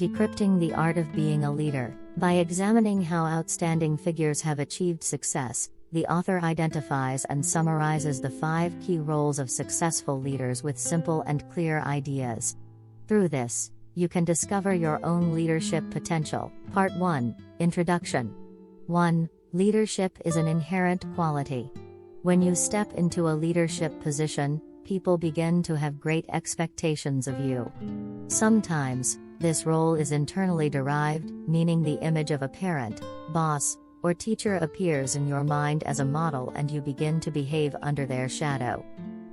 Decrypting the Art of Being a Leader. By examining how outstanding figures have achieved success, the author identifies and summarizes the 5 key roles of successful leaders with simple and clear ideas. Through this, you can discover your own leadership potential. Part 1. Introduction. 1. Leadership is an inherent quality. When you step into a leadership position, people begin to have great expectations of you. Sometimes, this role is internally derived, meaning the image of a parent, boss, or teacher appears in your mind as a model and you begin to behave under their shadow.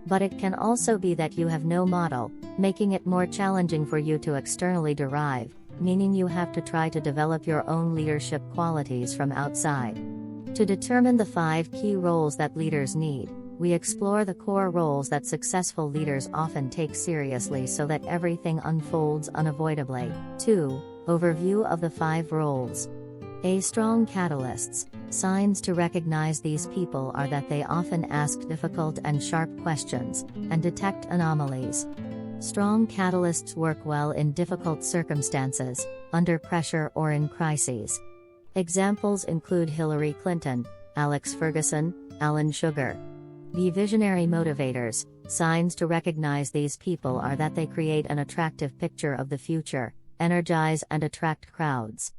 But it can also be that you have no model, making it more challenging for you to externally derive, meaning you have to try to develop your own leadership qualities from outside. To determine the 5 key roles that leaders need, we explore the core roles that successful leaders often take seriously so that everything unfolds unavoidably. 2. Overview of the 5 roles. A. Strong catalysts. Signs to recognize these people are that they often ask difficult and sharp questions, and detect anomalies. Strong catalysts work well in difficult circumstances, under pressure or in crises. Examples include Hillary Clinton, Alex Ferguson, Alan Sugar. B. Visionary motivators. Signs to recognize these people are that they create an attractive picture of the future, energize and attract crowds.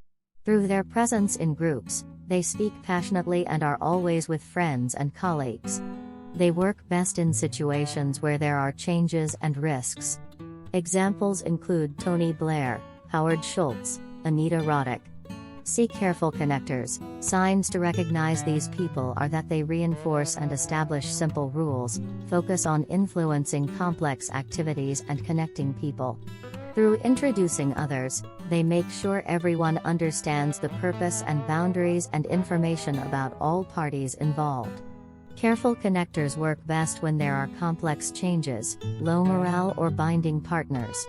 Through their presence in groups, they speak passionately and are always with friends and colleagues. They work best in situations where there are changes and risks. Examples include Tony Blair, Howard Schultz, Anita Roddick. C. Careful connectors. Signs to recognize these people are that they reinforce and establish simple rules, focus on influencing complex activities and connecting people. Through introducing others, they make sure everyone understands the purpose and boundaries and information about all parties involved. Careful connectors work best when there are complex changes, low morale or binding partners.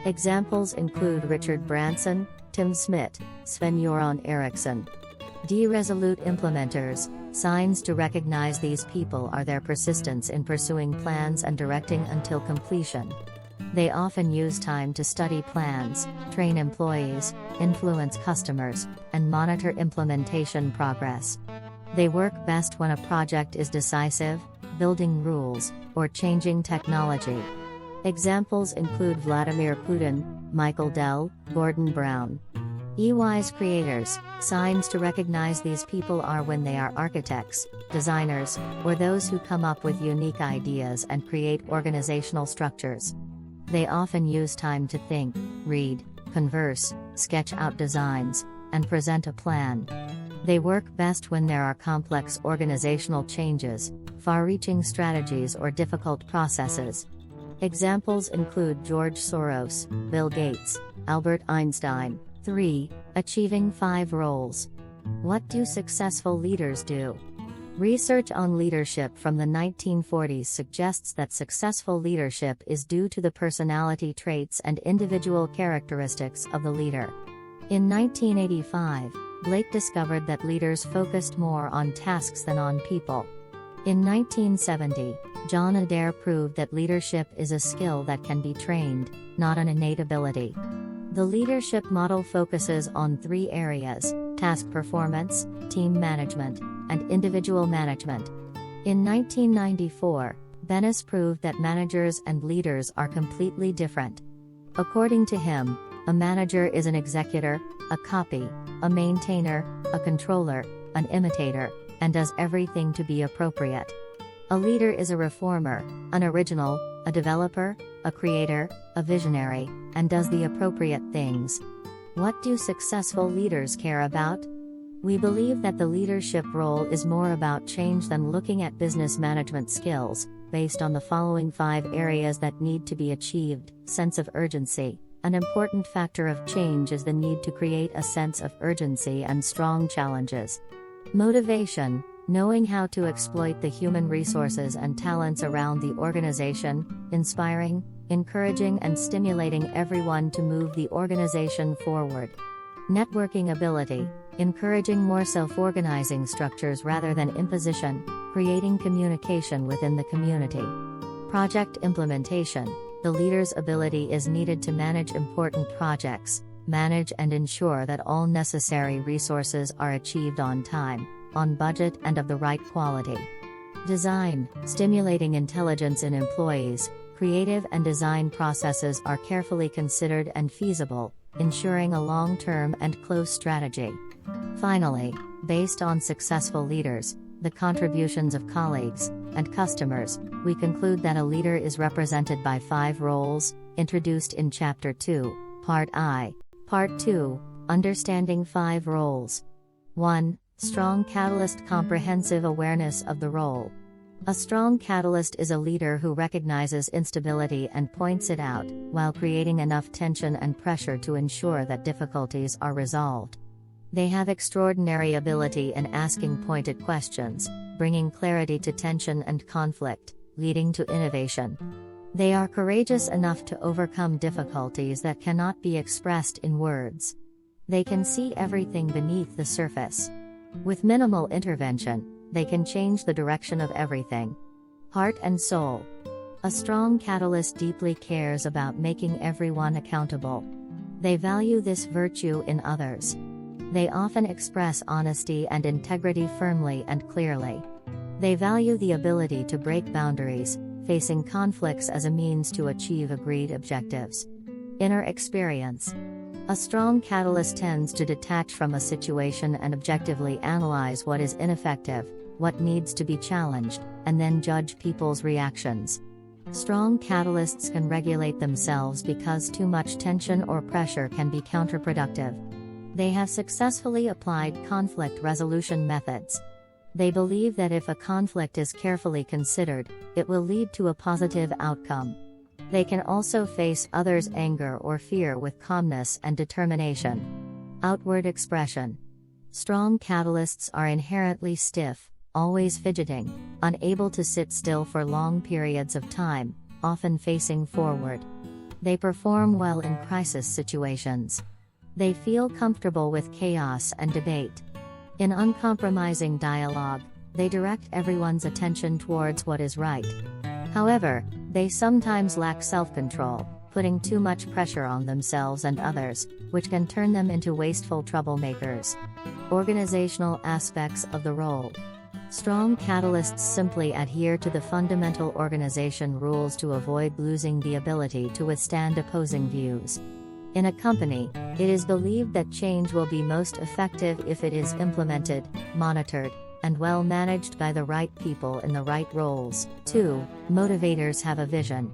Examples include Richard Branson, Tim Smith, Sven-Göran Eriksson. D. Resolute implementers. Signs to recognize these people are their persistence in pursuing plans and directing until completion. They often use time to study plans, train employees, influence customers, and monitor implementation progress. They work best when a project is decisive, building rules, or changing technology. Examples include Vladimir Putin, Michael Dell, Gordon Brown. EY's creators. Signs to recognize these people are when they are architects, designers, or those who come up with unique ideas and create organizational structures. They often use time to think, read, converse, sketch out designs, and present a plan. They work best when there are complex organizational changes, far-reaching strategies or difficult processes. Examples include George Soros, Bill Gates, Albert Einstein. 3. Achieving 5 roles. What do successful leaders do? Research on leadership from the 1940s suggests that successful leadership is due to the personality traits and individual characteristics of the leader. In 1985, Blake discovered that leaders focused more on tasks than on people. In 1970, John Adair proved that leadership is a skill that can be trained, not an innate ability. The leadership model focuses on 3 areas: task performance, team management, and individual management. In 1994, Bennis proved that managers and leaders are completely different. According to him, a manager is an executor, a copy, a maintainer, a controller, an imitator, and does everything to be appropriate. A leader is a reformer, an original, a developer, a creator, a visionary, and does the appropriate things. What do successful leaders care about? We believe that the leadership role is more about change than looking at business management skills, based on the following 5 areas that need to be achieved. Sense of urgency. An important factor of change is the need to create a sense of urgency and strong challenges. Motivation. Knowing how to exploit the human resources and talents around the organization, inspiring, encouraging and stimulating everyone to move the organization forward. Networking ability. Encouraging more self-organizing structures rather than imposition, creating communication within the community. Project implementation. The leader's ability is needed to manage important projects, manage and ensure that all necessary resources are achieved on time, on budget and of the right quality. Design, stimulating intelligence in employees, creative and design processes are carefully considered and feasible, ensuring a long-term and close strategy. Finally, based on successful leaders, the contributions of colleagues, and customers, we conclude that a leader is represented by 5 roles, introduced in Chapter 2, Part I. Part 2, Understanding 5 Roles. 1. Strong catalyst. Comprehensive awareness of the role. A strong catalyst is a leader who recognizes instability and points it out, while creating enough tension and pressure to ensure that difficulties are resolved. They have extraordinary ability in asking pointed questions, bringing clarity to tension and conflict, leading to innovation. They are courageous enough to overcome difficulties that cannot be expressed in words. They can see everything beneath the surface. With minimal intervention, they can change the direction of everything. Heart and soul. A strong catalyst deeply cares about making everyone accountable. They value this virtue in others. They often express honesty and integrity firmly and clearly. They value the ability to break boundaries, facing conflicts as a means to achieve agreed objectives. Inner experience. A strong catalyst tends to detach from a situation and objectively analyze what is ineffective, what needs to be challenged, and then judge people's reactions. Strong catalysts can regulate themselves because too much tension or pressure can be counterproductive. They have successfully applied conflict resolution methods. They believe that if a conflict is carefully considered, it will lead to a positive outcome. They can also face others' anger or fear with calmness and determination. Outward expression. Strong catalysts are inherently stiff, always fidgeting, unable to sit still for long periods of time, often facing forward. They perform well in crisis situations. They feel comfortable with chaos and debate. In uncompromising dialogue, they direct everyone's attention towards what is right. However, they sometimes lack self-control, putting too much pressure on themselves and others, which can turn them into wasteful troublemakers. Organizational aspects of the role. Strong catalysts simply adhere to the fundamental organization rules to avoid losing the ability to withstand opposing views. In a company, it is believed that change will be most effective if it is implemented, monitored, and well managed by the right people in the right roles. 2. Motivators have a vision.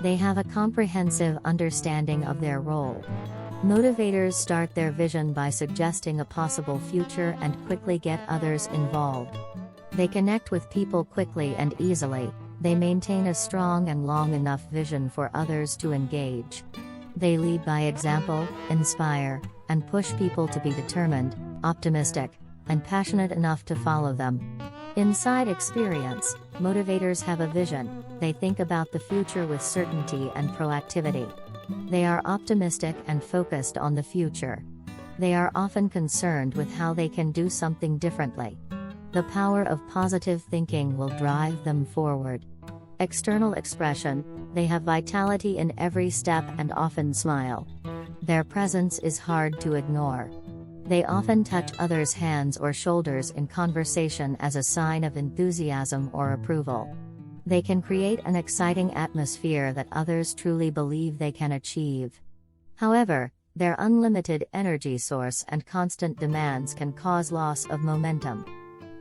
They have a comprehensive understanding of their role. Motivators start their vision by suggesting a possible future and quickly get others involved. They connect with people quickly and easily. They maintain a strong and long enough vision for others to engage. They lead by example, inspire, and push people to be determined, optimistic, and passionate enough to follow them. Inside experience, motivators have a vision. They think about the future with certainty and proactivity. They are optimistic and focused on the future. They are often concerned with how they can do something differently. The power of positive thinking will drive them forward. External expression. They have vitality in every step and often smile. Their presence is hard to ignore. They often touch others' hands or shoulders in conversation as a sign of enthusiasm or approval. They can create an exciting atmosphere that others truly believe they can achieve. However, their unlimited energy source and constant demands can cause loss of momentum.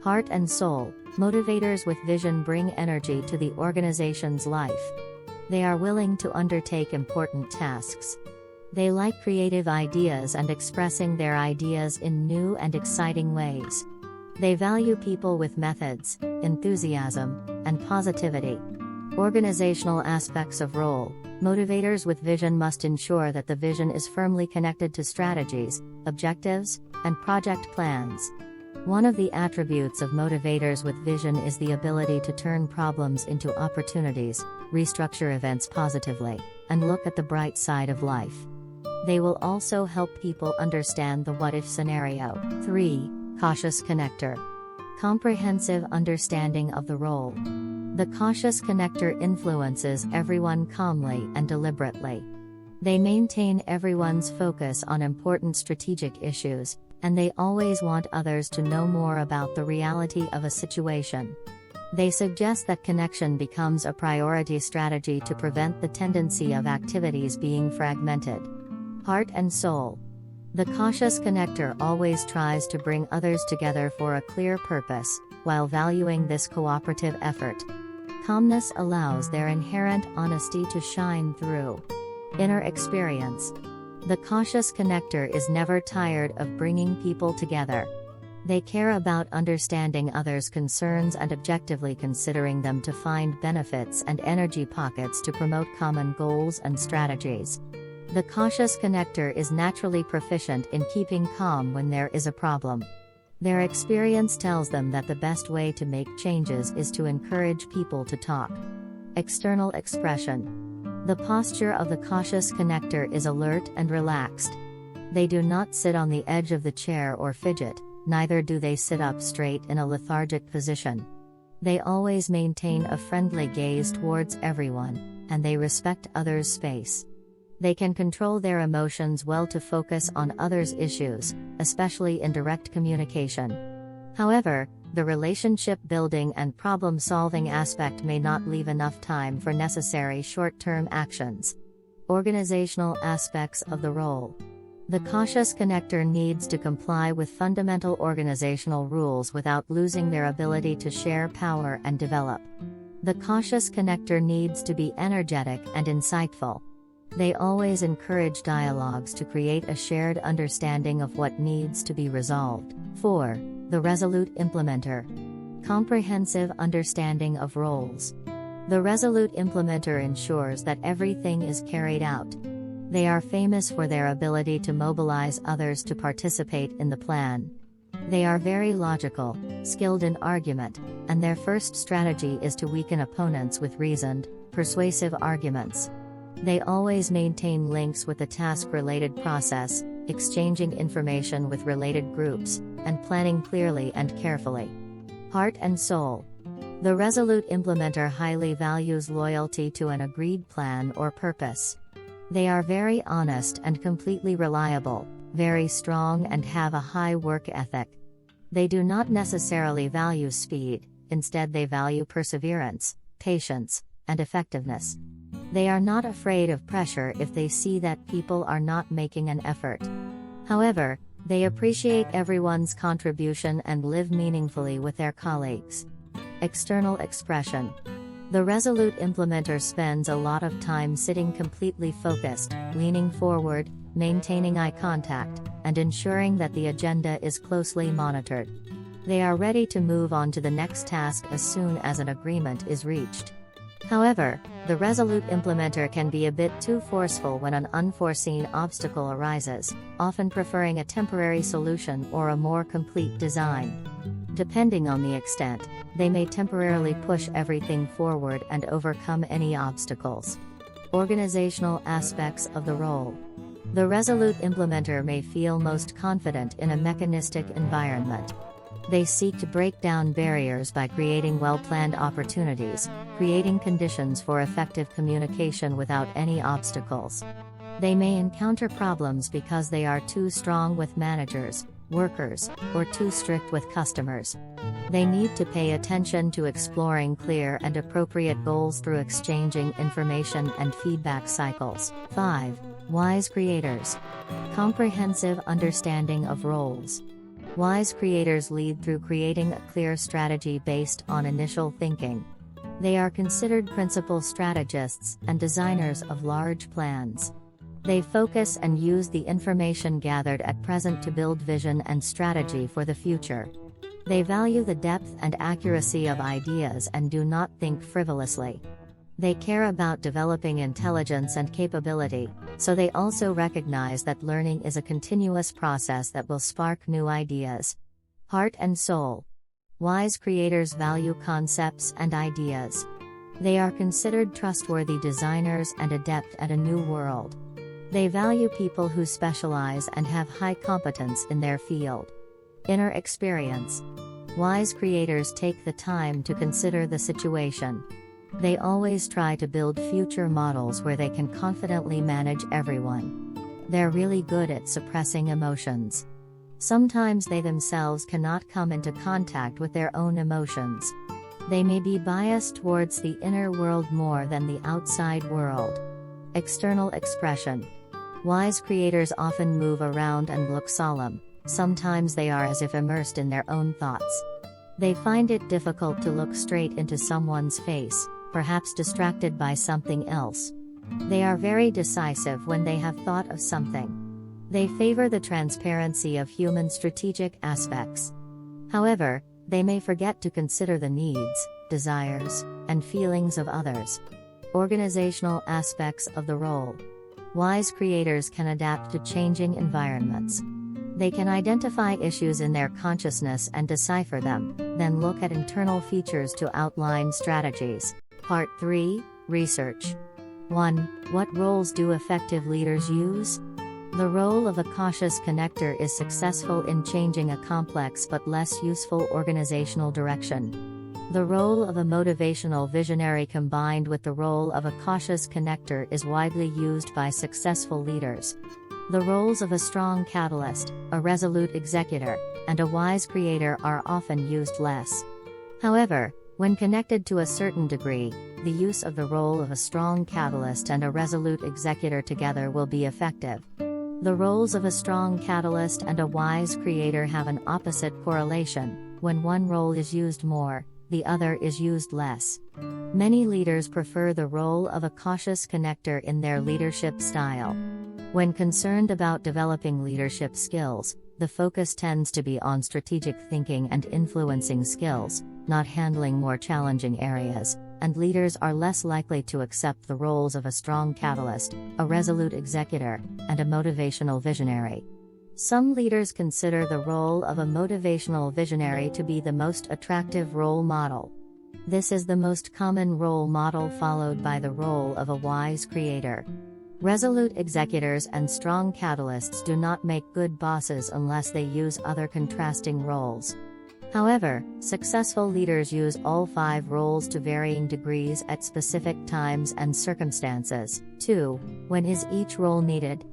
Heart and soul. Motivators with vision bring energy to the organization's life. They are willing to undertake important tasks. They like creative ideas and expressing their ideas in new and exciting ways. They value people with methods, enthusiasm, and positivity. Organizational aspects of role. Motivators with vision must ensure that the vision is firmly connected to strategies, objectives, and project plans. One of the attributes of motivators with vision is the ability to turn problems into opportunities, restructure events positively, and look at the bright side of life. They will also help people understand the what-if scenario. 3. Cautious connector. Comprehensive understanding of the role. The cautious connector influences everyone calmly and deliberately. They maintain everyone's focus on important strategic issues, and they always want others to know more about the reality of a situation. They suggest that connection becomes a priority strategy to prevent the tendency of activities being fragmented. Heart and soul. The cautious connector always tries to bring others together for a clear purpose, while valuing this cooperative effort. Calmness allows their inherent honesty to shine through. Inner experience. The cautious connector is never tired of bringing people together. They care about understanding others' concerns and objectively considering them to find benefits and energy pockets to promote common goals and strategies. The cautious connector is naturally proficient in keeping calm when there is a problem. Their experience tells them that the best way to make changes is to encourage people to talk. External expression. The posture of the cautious connector is alert and relaxed. They do not sit on the edge of the chair or fidget, neither do they sit up straight in a lethargic position. They always maintain a friendly gaze towards everyone, and they respect others' space. They can control their emotions well to focus on others' issues, especially in direct communication. However, the relationship building and problem solving aspect may not leave enough time for necessary short-term actions. Organizational aspects of the role. The cautious connector needs to comply with fundamental organizational rules without losing their ability to share power and develop. The cautious connector needs to be energetic and insightful. They always encourage dialogues to create a shared understanding of what needs to be resolved. 4. The resolute implementer. Comprehensive understanding of roles. The resolute implementer ensures that everything is carried out. They are famous for their ability to mobilize others to participate in the plan. They are very logical, skilled in argument, and their first strategy is to weaken opponents with reasoned, persuasive arguments. They always maintain links with the task-related process, exchanging information with related groups, and planning clearly and carefully. Heart and soul. The resolute implementer highly values loyalty to an agreed plan or purpose. They are very honest and completely reliable, very strong and have a high work ethic. They do not necessarily value speed, instead they value perseverance, patience, and effectiveness. They are not afraid of pressure if they see that people are not making an effort. However, they appreciate everyone's contribution and live meaningfully with their colleagues. External expression. The resolute implementer spends a lot of time sitting completely focused, leaning forward, maintaining eye contact, and ensuring that the agenda is closely monitored. They are ready to move on to the next task as soon as an agreement is reached. However, the resolute implementer can be a bit too forceful when an unforeseen obstacle arises, often preferring a temporary solution or a more complete design. Depending on the extent, they may temporarily push everything forward and overcome any obstacles. Organizational aspects of the role. The resolute implementer may feel most confident in a mechanistic environment. They seek to break down barriers by creating well-planned opportunities, creating conditions for effective communication without any obstacles. They may encounter problems because they are too strong with managers, workers, or too strict with customers. They need to pay attention to exploring clear and appropriate goals through exchanging information and feedback cycles. 5. Wise creators. Comprehensive understanding of roles. Wise creators lead through creating a clear strategy based on initial thinking. They are considered principal strategists and designers of large plans. They focus and use the information gathered at present to build vision and strategy for the future. They value the depth and accuracy of ideas and do not think frivolously. They care about developing intelligence and capability, so they also recognize that learning is a continuous process that will spark new ideas. Heart and soul. Wise creators value concepts and ideas. They are considered trustworthy designers and adept at a new world. They value people who specialize and have high competence in their field. Inner experience. Wise creators take the time to consider the situation. They always try to build future models where they can confidently manage everyone. They're really good at suppressing emotions. Sometimes they themselves cannot come into contact with their own emotions. They may be biased towards the inner world more than the outside world. External expression. Wise creators often move around and look solemn. Sometimes they are as if immersed in their own thoughts. They find it difficult to look straight into someone's face, perhaps distracted by something else. They are very decisive when they have thought of something. They favor the transparency of human strategic aspects. However, they may forget to consider the needs, desires, and feelings of others. Organizational aspects of the role. Wise creators can adapt to changing environments. They can identify issues in their consciousness and decipher them, then look at internal features to outline strategies. Part 3, Research. 1. What roles do effective leaders use? The role of a cautious connector is successful in changing a complex but less useful organizational direction. The role of a motivational visionary combined with the role of a cautious connector is widely used by successful leaders. The roles of a strong catalyst, a resolute executor, and a wise creator are often used less. However, when connected to a certain degree, the use of the role of a strong catalyst and a resolute executor together will be effective. The roles of a strong catalyst and a wise creator have an opposite correlation. When one role is used more, the other is used less. Many leaders prefer the role of a cautious connector in their leadership style. When concerned about developing leadership skills, the focus tends to be on strategic thinking and influencing skills, not handling more challenging areas, and leaders are less likely to accept the roles of a strong catalyst, a resolute executor, and a motivational visionary. Some leaders consider the role of a motivational visionary to be the most attractive role model. This is the most common role model, followed by the role of a wise creator. Resolute executors and strong catalysts do not make good bosses unless they use other contrasting roles. However, successful leaders use all 5 roles to varying degrees at specific times and circumstances. 2. When is each role needed?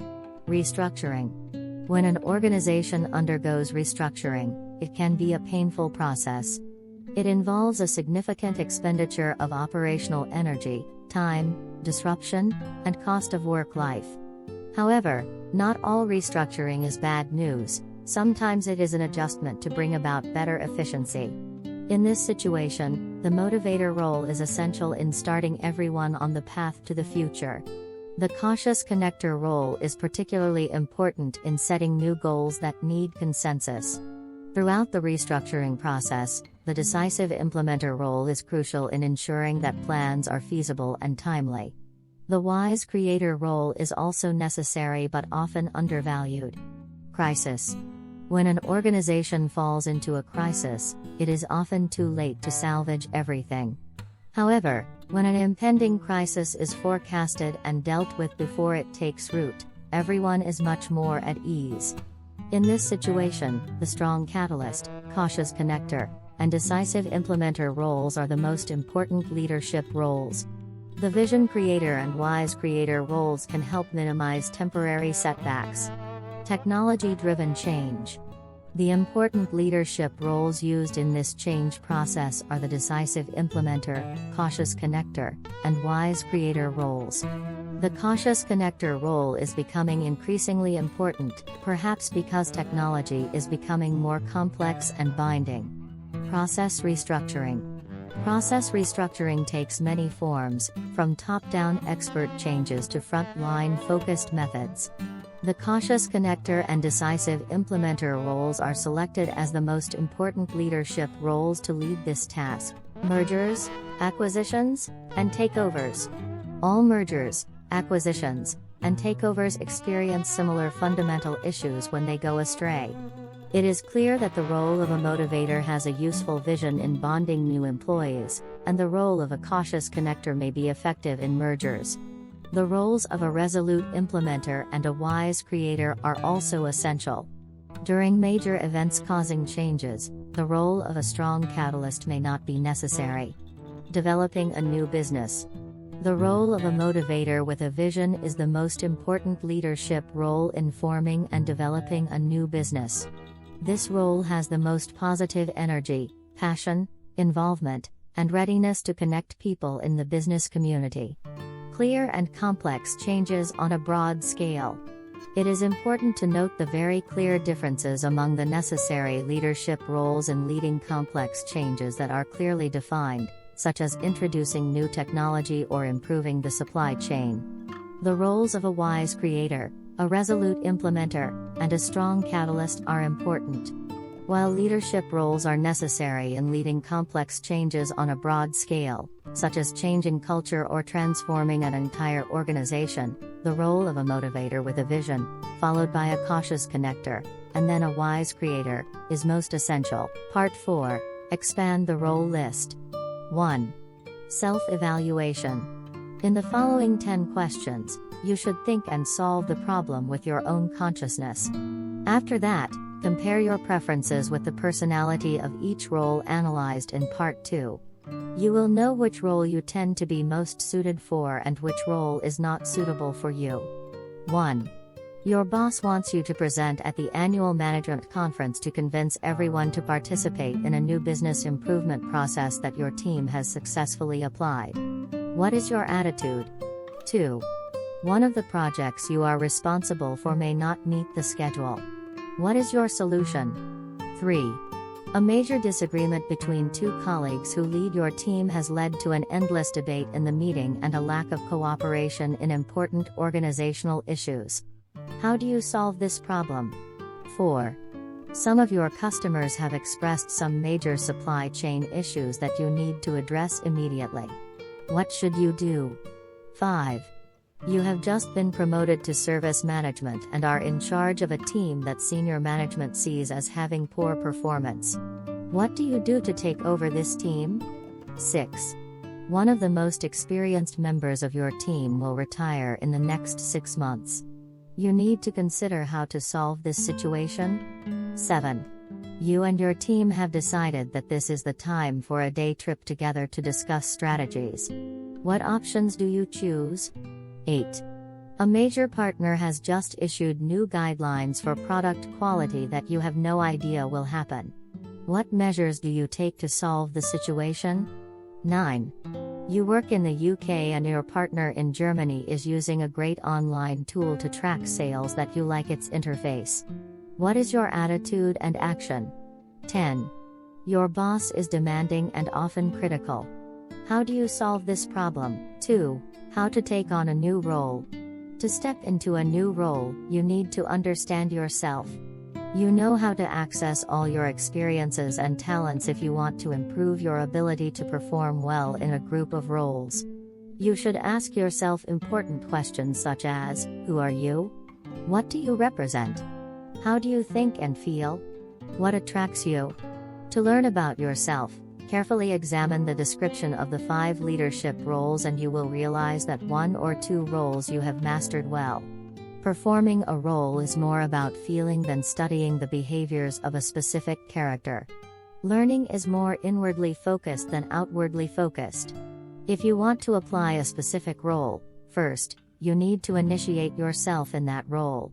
Restructuring. When an organization undergoes restructuring, it can be a painful process. It involves a significant expenditure of operational energy, time, disruption, and cost of work life. However, not all restructuring is bad news. Sometimes it is an adjustment to bring about better efficiency. In this situation, the motivator role is essential in starting everyone on the path to the future. The cautious connector role is particularly important in setting new goals that need consensus. Throughout the restructuring process, the decisive implementer role is crucial in ensuring that plans are feasible and timely. The wise creator role is also necessary but often undervalued. Crisis. When an organization falls into a crisis, it is often too late to salvage everything. However, when an impending crisis is forecasted and dealt with before it takes root, everyone is much more at ease. In this situation, the strong catalyst, cautious connector, and decisive implementer roles are the most important leadership roles. The vision creator and wise creator roles can help minimize temporary setbacks. Technology-driven change. The important leadership roles used in this change process are the decisive implementer, cautious connector, and wise creator roles. The cautious connector role is becoming increasingly important, perhaps because technology is becoming more complex and binding. Process restructuring. Process restructuring takes many forms, from top-down expert changes to front-line focused methods. The cautious connector and decisive implementer roles are selected as the most important leadership roles to lead this task. Mergers, acquisitions, and takeovers. All mergers, acquisitions, and takeovers experience similar fundamental issues when they go astray. It is clear that the role of a motivator has a useful vision in bonding new employees, and the role of a cautious connector may be effective in mergers. The roles of a resolute implementer and a wise creator are also essential. During major events causing changes, the role of a strong catalyst may not be necessary. Developing a new business. The role of a motivator with a vision is the most important leadership role in forming and developing a new business. This role has the most positive energy, passion, involvement, and readiness to connect people in the business community. Clear and complex changes on a broad scale. It is important to note the very clear differences among the necessary leadership roles in leading complex changes that are clearly defined, such as introducing new technology or improving the supply chain. The roles of a wise creator, a resolute implementer, and a strong catalyst are important. While leadership roles are necessary in leading complex changes on a broad scale, such as changing culture or transforming an entire organization, the role of a motivator with a vision, followed by a cautious connector, and then a wise creator, is most essential. Part 4. Expand the role list. 1. Self-evaluation. In the following 10 questions, you should think and solve the problem with your own consciousness. After that, compare your preferences with the personality of each role analyzed in Part 2. You will know which role you tend to be most suited for and which role is not suitable for you. 1. Your boss wants you to present at the annual management conference to convince everyone to participate in a new business improvement process that your team has successfully applied. What is your attitude? 2. One of the projects you are responsible for may not meet the schedule. What is your solution? 3. A major disagreement between two colleagues who lead your team has led to an endless debate in the meeting and a lack of cooperation in important organizational issues. How do you solve this problem? 4. Some of your customers have expressed some major supply chain issues that you need to address immediately. What should you do? 5. You have just been promoted to service management and are in charge of a team that senior management sees as having poor performance. What do you do to take over this team? 6. One of the most experienced members of your team will retire in the next 6 months. You need to consider how to solve this situation. 7. You and your team have decided that this is the time for a day trip together to discuss strategies. What options do you choose? 8. A major partner has just issued new guidelines for product quality that you have no idea will happen. What measures do you take to solve the situation? 9. You work in the UK and your partner in Germany is using a great online tool to track sales that you like its interface. What is your attitude and action? 10. Your boss is demanding and often critical. How do you solve this problem? 2. How to take on a new role. To step into a new role, you need to understand yourself. You know how to access all your experiences and talents if you want to improve your ability to perform well in a group of roles. You should ask yourself important questions such as, who are you? What do you represent? How do you think and feel? What attracts you? To learn about yourself, carefully examine the description of the 5 leadership roles and you will realize that 1 or 2 roles you have mastered well. Performing a role is more about feeling than studying the behaviors of a specific character. Learning is more inwardly focused than outwardly focused. If you want to apply a specific role, first, you need to initiate yourself in that role.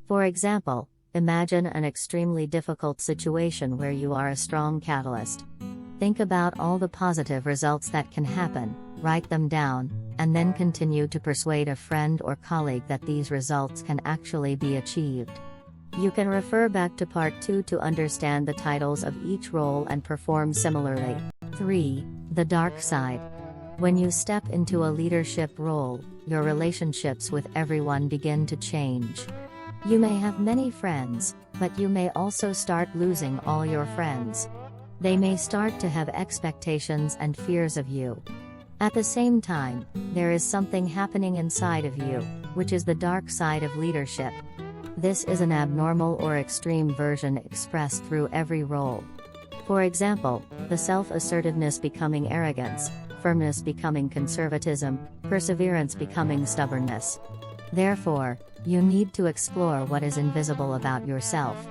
For example, imagine an extremely difficult situation where you are a strong catalyst. Think about all the positive results that can happen, write them down, and then continue to persuade a friend or colleague that these results can actually be achieved. You can refer back to Part 2 to understand the titles of each role and perform similarly. 3. The dark side. When you step into a leadership role, your relationships with everyone begin to change. You may have many friends, but you may also start losing all your friends. They may start to have expectations and fears of you. At the same time, there is something happening inside of you, which is the dark side of leadership. This is an abnormal or extreme version expressed through every role. For example, the self-assertiveness becoming arrogance, firmness becoming conservatism, perseverance becoming stubbornness. Therefore, you need to explore what is invisible about yourself.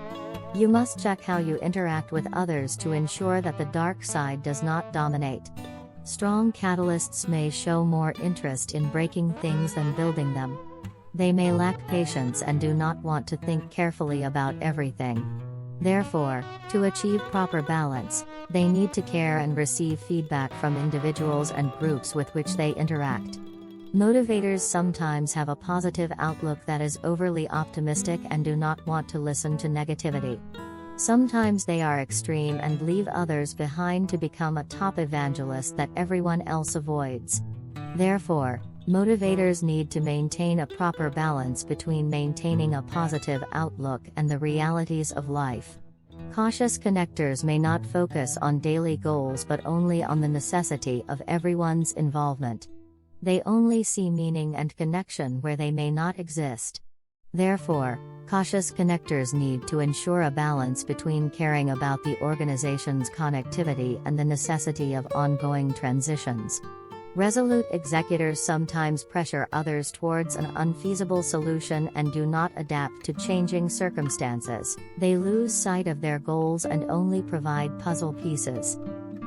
You must check how you interact with others to ensure that the dark side does not dominate. Strong catalysts may show more interest in breaking things than building them. They may lack patience and do not want to think carefully about everything. Therefore, to achieve proper balance, they need to care and receive feedback from individuals and groups with which they interact. Motivators sometimes have a positive outlook that is overly optimistic and do not want to listen to negativity. Sometimes they are extreme and leave others behind to become a top evangelist that everyone else avoids. Therefore, motivators need to maintain a proper balance between maintaining a positive outlook and the realities of life. Cautious connectors may not focus on daily goals but only on the necessity of everyone's involvement. They only see meaning and connection where they may not exist. Therefore, cautious connectors need to ensure a balance between caring about the organization's connectivity and the necessity of ongoing transitions. Resolute executors sometimes pressure others towards an unfeasible solution and do not adapt to changing circumstances. They lose sight of their goals and only provide puzzle pieces.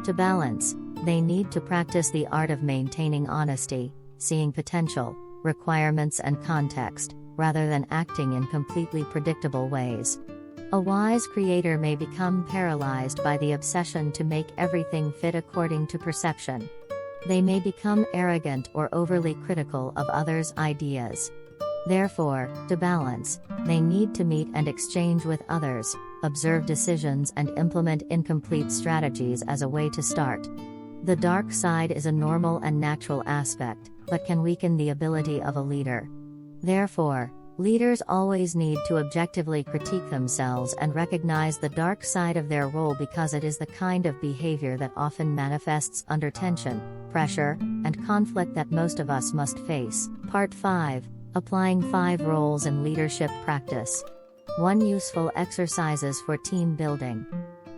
To balance, they need to practice the art of maintaining honesty, seeing potential, requirements and context, rather than acting in completely predictable ways. A wise creator may become paralyzed by the obsession to make everything fit according to perception. They may become arrogant or overly critical of others' ideas. Therefore, to balance, they need to meet and exchange with others, observe decisions and implement incomplete strategies as a way to start. The dark side is a normal and natural aspect, but can weaken the ability of a leader. Therefore, leaders always need to objectively critique themselves and recognize the dark side of their role because it is the kind of behavior that often manifests under tension, pressure, and conflict that most of us must face. Part 5. Applying 5 roles in leadership practice. 1 useful exercises for team building.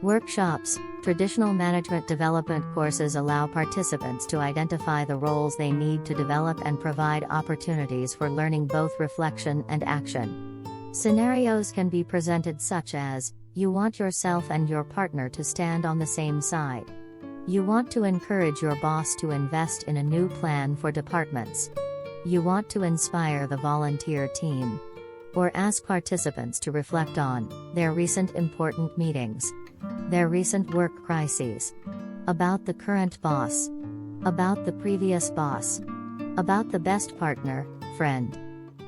Workshops. Traditional management development courses allow participants to identify the roles they need to develop and provide opportunities for learning both reflection and action. Scenarios can be presented such as, you want yourself and your partner to stand on the same side. You want to encourage your boss to invest in a new plan for departments. You want to inspire the volunteer team. Or ask participants to reflect on their recent important meetings, their recent work crises, about the current boss, about the previous boss, about the best partner, friend,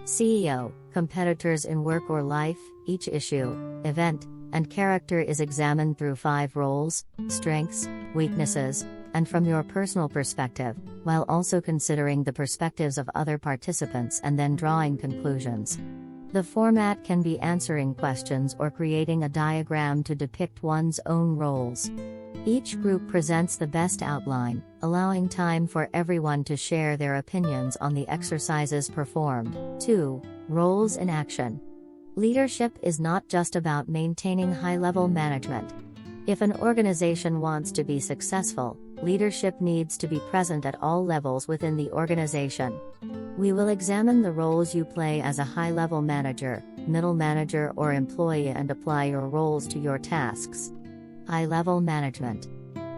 CEO, competitors in work or life. Each issue, event, and character is examined through 5 roles, strengths, weaknesses, and from your personal perspective, while also considering the perspectives of other participants and then drawing conclusions. The format can be answering questions or creating a diagram to depict one's own roles. Each group presents the best outline, allowing time for everyone to share their opinions on the exercises performed. 2. Roles in action. Leadership is not just about maintaining high-level management. If an organization wants to be successful, leadership needs to be present at all levels within the organization. We will examine the roles you play as a high-level manager, middle manager or employee and apply your roles to your tasks. High-level management.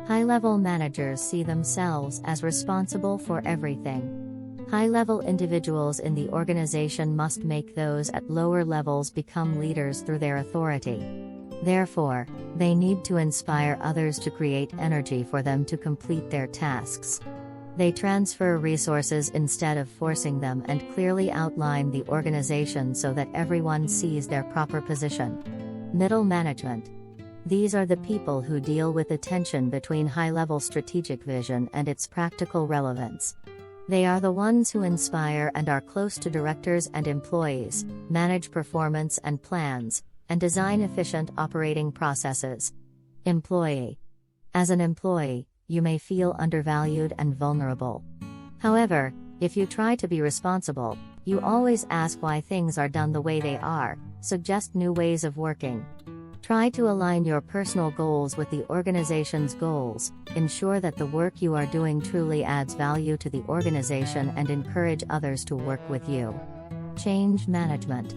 High-level managers see themselves as responsible for everything. High-level individuals in the organization must make those at lower levels become leaders through their authority. Therefore, they need to inspire others to create energy for them to complete their tasks. They transfer resources instead of forcing them and clearly outline the organization so that everyone sees their proper position. Middle management. These are the people who deal with the tension between high-level strategic vision and its practical relevance. They are the ones who inspire and are close to directors and employees, manage performance and plans, and design efficient operating processes. Employee. As an employee, you may feel undervalued and vulnerable. However, if you try to be responsible, you always ask why things are done the way they are, suggest new ways of working. Try to align your personal goals with the organization's goals, ensure that the work you are doing truly adds value to the organization and encourage others to work with you. Change management.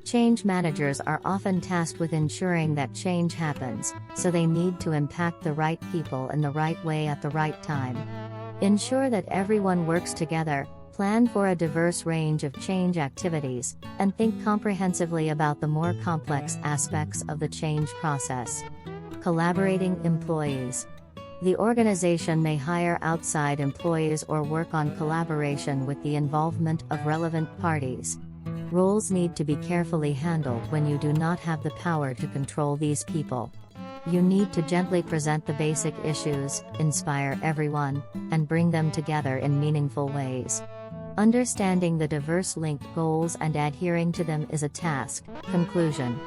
Change managers are often tasked with ensuring that change happens, so they need to impact the right people in the right way at the right time. Ensure that everyone works together, plan for a diverse range of change activities, and think comprehensively about the more complex aspects of the change process. Collaborating employees. The organization may hire outside employees or work on collaboration with the involvement of relevant parties. Roles need to be carefully handled when you do not have the power to control these people. You need to gently present the basic issues, inspire everyone, and bring them together in meaningful ways. Understanding the diverse linked goals and adhering to them is a task. Conclusion.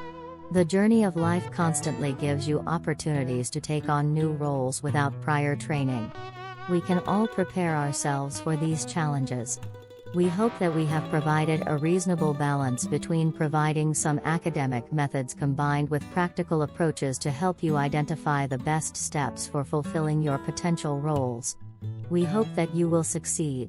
The journey of life constantly gives you opportunities to take on new roles without prior training. We can all prepare ourselves for these challenges. We hope that we have provided a reasonable balance between providing some academic methods combined with practical approaches to help you identify the best steps for fulfilling your potential roles. We hope that you will succeed.